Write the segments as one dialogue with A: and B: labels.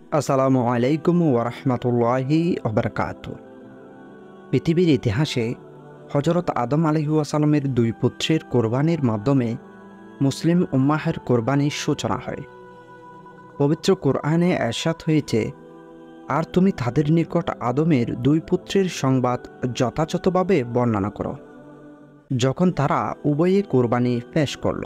A: আসসালামু আলাইকুম ওরহমতুল্লাহি ওবরকাতুহ। পৃথিবীর ইতিহাসে হজরত আদম আলাইহিসসালামের দুই পুত্রের কোরবানির মাধ্যমে মুসলিম উম্মাহের কোরবানির সূচনা হয়। পবিত্র কোরআনে এরশাদ হয়েছে, আর তুমি তাদের নিকট আদমের দুই পুত্রের সংবাদ যথাযথভাবে বর্ণনা করো, যখন তারা উভয়ে কোরবানি পেশ করল।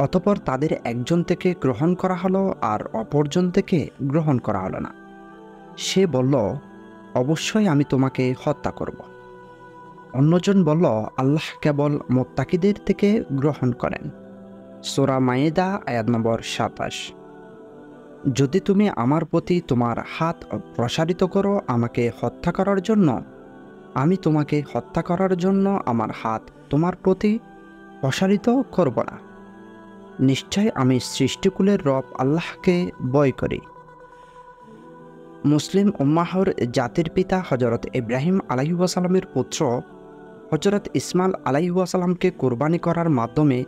A: অতঃপর তাদের একজন থেকে গ্রহণ করা হলো আর অপরজন থেকে গ্রহণ করা হলো না। সে বলল, অবশ্যই আমি তোমাকে হত্যা করব। অন্যজন বলল, আল্লাহ কেবল মুত্তাকিদের থেকে গ্রহণ করেন। সূরা মায়েদা আয়াত নম্বর ২৭। যদি তুমি আমার প্রতি তোমার হাত প্রসারিত করো আমাকে হত্যা করার জন্য, আমি তোমাকে হত্যা করার জন্য আমার হাত তোমার প্রতি প্রসারিত করব না। নিশ্চয় আমি সৃষ্টিকুলের রব আল্লাহকে ভয় করি। মুসলিম উম্মাহর জাতির পিতা হজরত ইব্রাহিম আলাইহিসসালামের পুত্র হজরত ইসমাইল আলাইহিসসালামকে কোরবানি করার মাধ্যমে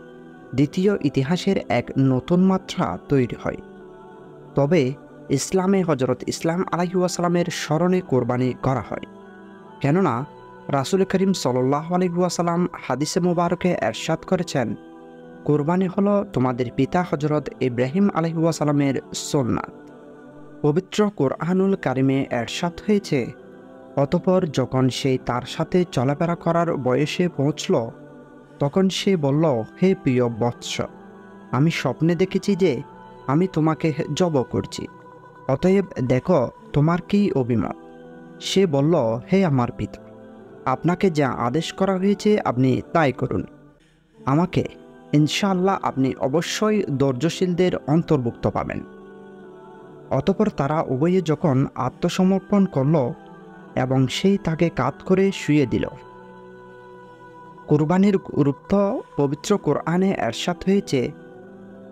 A: দ্বিতীয় ইতিহাসের এক নতুন মাত্রা তৈরি হয়। তবে ইসলামে হজরত ইসলাম আলাইহিসসালামের স্মরণে কোরবানি করা হয়, কেননা রাসূল করিম সাল্লাল্লাহু আলাইহি ওয়াসাল্লাম হাদিসে মুবারকে এরশাদ করেছেন, কোরবানি হলো তোমাদের পিতা হজরত ইব্রাহিম আলাইহিসসালামের সুন্নাত। পবিত্র কোরআনুল কারিমে এরশাদ হয়েছে, অতঃপর যখন সে তার সাথে চলাফেরা করার বয়সে পৌঁছল, তখন সে বলল, হে প্রিয় বৎস, আমি স্বপ্নে দেখেছি যে আমি তোমাকে জব করছি, অতএব দেখো তোমার কি অভিমত। সে বলল, হে আমার পিতা, আপনাকে যা আদেশ করা হয়েছে আপনি তাই করুন। আমাকে ইনশাআল্লাহ আপনি অবশ্যই ধৈর্যশীলদের অন্তর্ভুক্ত পাবেন। অতঃপর তারা উভয়ে যখন আত্মসমর্পণ করল এবং সেই তাকে কাত করে শুইয়ে দিল। কুরবানির গুরুত্ব পবিত্র কোরআনে এরশাদ হয়েছে,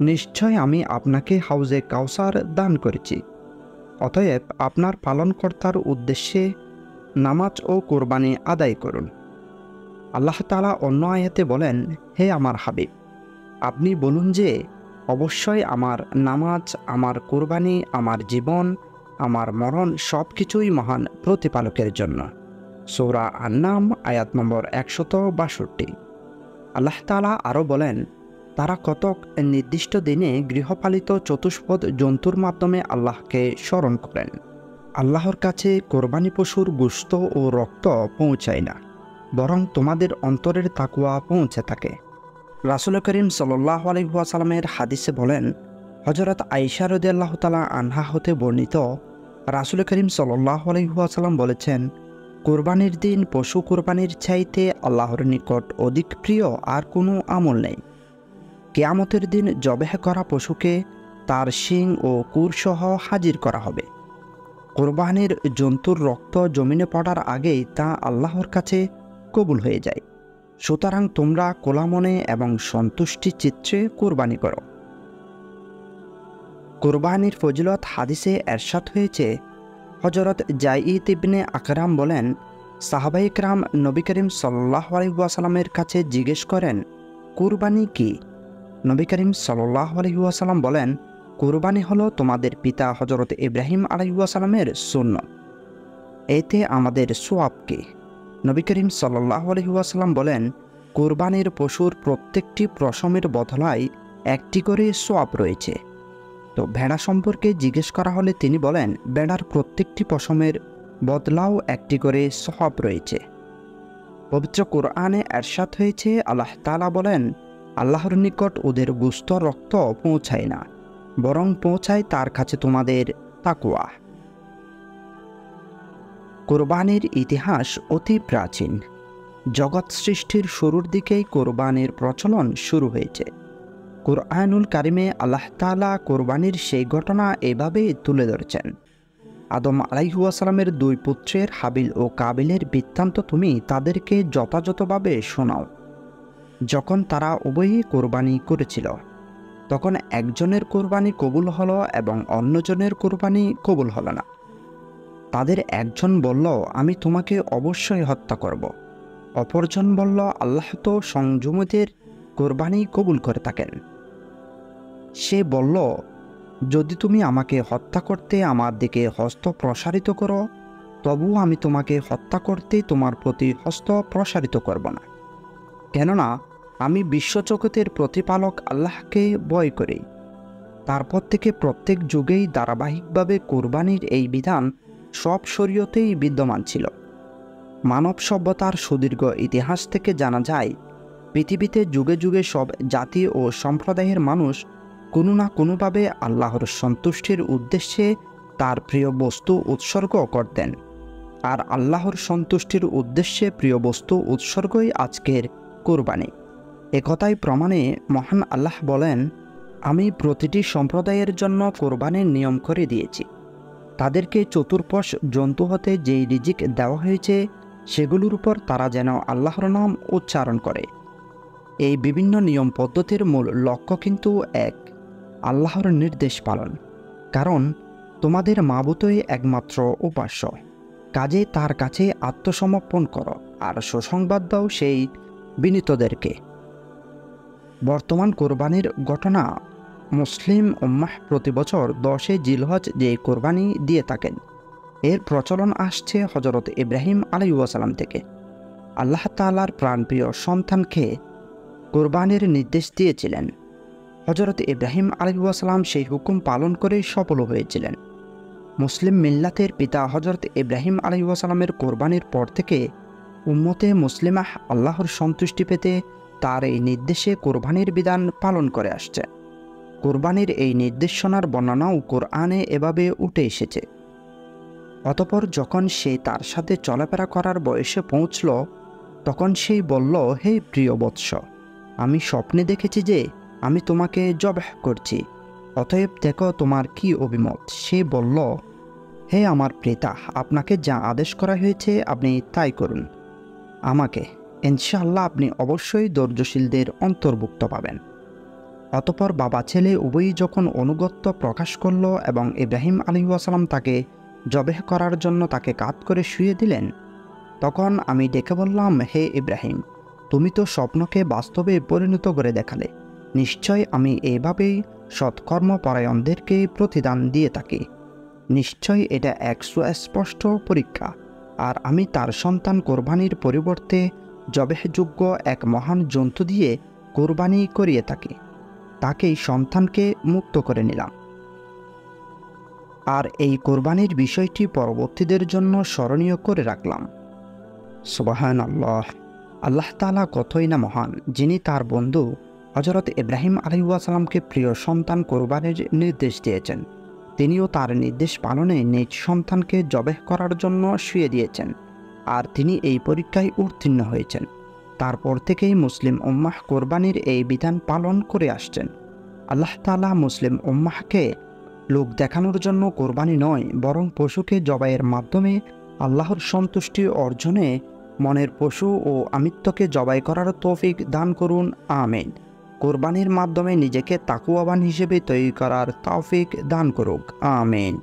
A: নিশ্চয় আমি আপনাকে হাউজে কাউসার দান করেছি, অতএব আপনার পালনকর্তার উদ্দেশ্যে নামাজ ও কোরবানি আদায় করুন। আল্লাহ তাআলা অন্য আয়াতে বলেন, হে আমার হাবিব, আপনি বলুন যে অবশ্যই আমার নামাজ, আমার কোরবানি, আমার জীবন, আমার মরণ সব কিছুই মহান প্রতিপালকের জন্য। সূরা আন-নাম আয়াত নম্বর ১৬২। আল্লাহ তাআলা আরও বলেন, তারা কতক নির্দিষ্ট দিনে গৃহপালিত চতুষ্পদ জন্তুর মাধ্যমে আল্লাহকে স্মরণ করেন। আল্লাহর কাছে কোরবানি পশুর গোশত ও রক্ত পৌঁছায় না, বরং তোমাদের অন্তরের তাকওয়া পৌঁছে থাকে। রাসূল করিম সাল্লাল্লাহু আলাইহি ওয়াসাল্লামের হাদিসে বলেন, হযরত আয়েশা রাদিয়াল্লাহু তাআলা আনহা হতে বর্ণিত, রাসূল করিম সাল্লাল্লাহু আলাইহি ওয়াসাল্লাম বলেছেন, কোরবানির দিন পশু কোরবানির চাইতে আল্লাহর নিকট অধিক প্রিয় আর কোনো আমল নেই। কিয়ামতের দিন জবেহ করা পশুকে তার শিং ও কুরসহ হাজির করা হবে। কোরবানির জন্তুর রক্ত জমিনে পড়ার আগেই তা আল্লাহর কাছে কবুল হয়ে যায়। সুতরাং তোমরা কোলামনে এবং সন্তুষ্টি চিত্রে কোরবানি করো। কোরবানির ফজিলত হাদিসে এরশাদ হয়েছে, হযরত যায়িদ ইবনে আকরাম বলেন, সাহাবায়ে কেরাম নবী করিম সাল্লাল্লাহু আলাইহি ওয়াসাল্লামের কাছে জিজ্ঞেস করেন, কুরবানি কি? নবী করিম সাল্লাল্লাহু আলাইহি ওয়াসাল্লাম বলেন, কুরবানি হলো তোমাদের পিতা হযরত ইব্রাহিম আলাইহিস সালামের সুন্নাত। এতে আমাদের সওয়াব কি? নবী করিম সাল্লাল্লাহু আলাইহি ওয়াসাল্লাম বলেন, কুরবানির পশুর প্রত্যেকটি পশমের বদলায় একটি করে সওয়াব রয়েছে। তো ভেড়া সম্পর্কে জিজ্ঞেস করা হলে তিনি বলেন, ভেড়ার প্রত্যেকটি পশমের বদলাও একটি করে সওয়াব রয়েছে। পবিত্র কোরআনে এরশাদ হয়েছে, আল্লাহ তাআলা বলেন, আল্লাহর নিকট ওদের গোশত রক্ত পৌঁছায় না, বরং পৌঁছায় তার কাছে তোমাদের তাকওয়া। কোরবানির ইতিহাস অতি প্রাচীন। জগৎ সৃষ্টির শুরুর দিকেই কোরবানির প্রচলন শুরু হয়েছে। কোরআনুল কারিমে আল্লাহ তাআলা কোরবানির সেই ঘটনা এভাবেই তুলে ধরেছেন, আদম আলাইহিস সালামের দুই পুত্রের হাবিল ও কাবিলের বৃত্তান্ত তুমি তাদেরকে যথাযথভাবে শোনাও। যখন তারা উভয়ই কোরবানি করেছিল, তখন একজনের কোরবানি কবুল হলো এবং অন্যজনের কোরবানি কবুল হলো না। তাদের একজন বলল, আমি তোমাকে অবশ্যই হত্যা করব। অপরজন বলল, আল্লাহ তো সংযমীদের কোরবানি কবুল করে থাকেন। সে বলল, যদি তুমি আমাকে হত্যা করতে আমার দিকে হস্ত প্রসারিত করো, তবুও আমি তোমাকে হত্যা করতে তোমার প্রতি হস্ত প্রসারিত করব না। কেননা আমি বিশ্বজগতের প্রতিপালক আল্লাহকে ভয় করি। তারপর থেকে প্রত্যেক যুগেই ধারাবাহিকভাবে কোরবানির এই বিধান সব শরীয়তেই বিদ্যমান ছিল। মানব সভ্যতার সুদীর্ঘ ইতিহাস থেকে জানা যায়, পৃথিবীতে যুগে যুগে সব জাতি ও সম্প্রদায়ের মানুষ কোনো না কোনোভাবে আল্লাহর সন্তুষ্টির উদ্দেশ্যে তার প্রিয় বস্তু উৎসর্গ করতেন। আর আল্লাহর সন্তুষ্টির উদ্দেশ্যে প্রিয় বস্তু উৎসর্গই আজকের কোরবানি। একথাই প্রমাণে মহান আল্লাহ বলেন, আমি প্রতিটি সম্প্রদায়ের জন্য কোরবানির নিয়ম করে দিয়েছি। তাদেরকে চতুর্পশ জন্তু হতে যেই রিজিক দেওয়া হয়েছে সেগুলোর উপর তারা যেন আল্লাহর নাম উচ্চারণ করে। এই বিভিন্ন নিয়ম পদ্ধতির মূল লক্ষ্য কিন্তু এক, আল্লাহর নির্দেশ পালন। কারণ তোমাদের মাবুতই একমাত্র উপাস্য, কাজে তার কাছে আত্মসমর্পণ করো আর সুসংবাদ দাও সেই বিনীতদেরকে। বর্তমান কোরবানির ঘটনা, মুসলিম উম্মাহ প্রতি বছর 10 জিলহজ যে কোরবানি দিয়ে থাকেন, এর প্রচলন আসছে হজরত ইব্রাহিম আলাইহিসসালাম থেকে। আল্লাহ তাআলার প্রাণপ্রিয় সন্তানকে কোরবানির নির্দেশ দিয়েছিলেন। হজরত ইব্রাহিম আলাইহিসসালাম সেই হুকুম পালন করে সফল হয়েছিলেন। মুসলিম মিল্লাতের পিতা হজরত ইব্রাহিম আলাইহিসসালামের কোরবানির পর থেকে উম্মতে মুসলিমাহ আল্লাহর সন্তুষ্টি পেতে তার এই নির্দেশে কোরবানির বিধান পালন করে আসছে। কোরবানির এই নির্দেশনার বর্ণনাও কোরআনে এভাবে উঠে এসেছে। অতঃপর যখন সে তার সাথে চলাফেরা করার বয়সে পৌঁছল, তখন সেই বলল, হে প্রিয় বৎস, আমি স্বপ্নে দেখেছি যে আমি তোমাকে জবাহ করছি, অতএব দেখো তোমার কি অভিমত। সে বলল, হে আমার পিতা, আপনাকে যা আদেশ করা হয়েছে আপনি তাই করুন। আমাকে ইনশাআল্লাহ আপনি অবশ্যই ধৈর্যশীলদের অন্তর্ভুক্ত পাবেন। অতঃপর বাবা ছেলে উভয়ই যখন অনুগত্য প্রকাশ করল এবং ইব্রাহিম আলাইহিসসালাম তাকে জবেহ করার জন্য তাকে কাত করে শুয়ে দিলেন, তখন আমি ডেকে বললাম, হে ইব্রাহিম, তুমি তো স্বপ্নকে বাস্তবে পরিণত করে দেখালে। নিশ্চয় আমি এভাবেই সৎকর্মপরায়ণদেরকে প্রতিদান দিয়ে থাকি। নিশ্চয় এটা এক সুস্পষ্ট পরীক্ষা। আর আমি তার সন্তান কোরবানির পরিবর্তে জবেহযোগ্য এক মহান জন্তু দিয়ে কোরবানি করিয়ে থাকি। তাকেই সন্তানকে মুক্ত করে নিলাম। আর এই কোরবানির বিষয়টি পরবর্তীদের জন্য স্মরণীয় করে রাখলাম। সুবহানাল্লাহ, আল্লাহ তাআলা কতই না মহান, যিনি তার বন্ধু হযরত ইব্রাহিম আলাইহিসসালামকে প্রিয় সন্তান কোরবানির নির্দেশ দিয়েছেন। তিনিও তার নির্দেশ পালনে নিজ সন্তানকে জবেহ করার জন্য শুয়ে দিয়েছেন, আর তিনি এই পরীক্ষায় উত্তীর্ণ হয়েছেন। তারপর থেকেই মুসলিম উম্মাহ কোরবানির এই বিধান পালন করে আসছেন। আল্লাহ তাআলা মুসলিম উম্মাহকে লোক দেখানোর জন্য কোরবানি নয়, বরং পশুকে জবাইয়ের মাধ্যমে আল্লাহর সন্তুষ্টি অর্জনে মনের পশু ও আমিত্বকে জবাই করার তৌফিক দান করুন, আমিন। কোরবানির মাধ্যমে নিজেকে তাকওয়াবান হিসেবে তৈরি করার তৌফিক দান করুক, আমিন।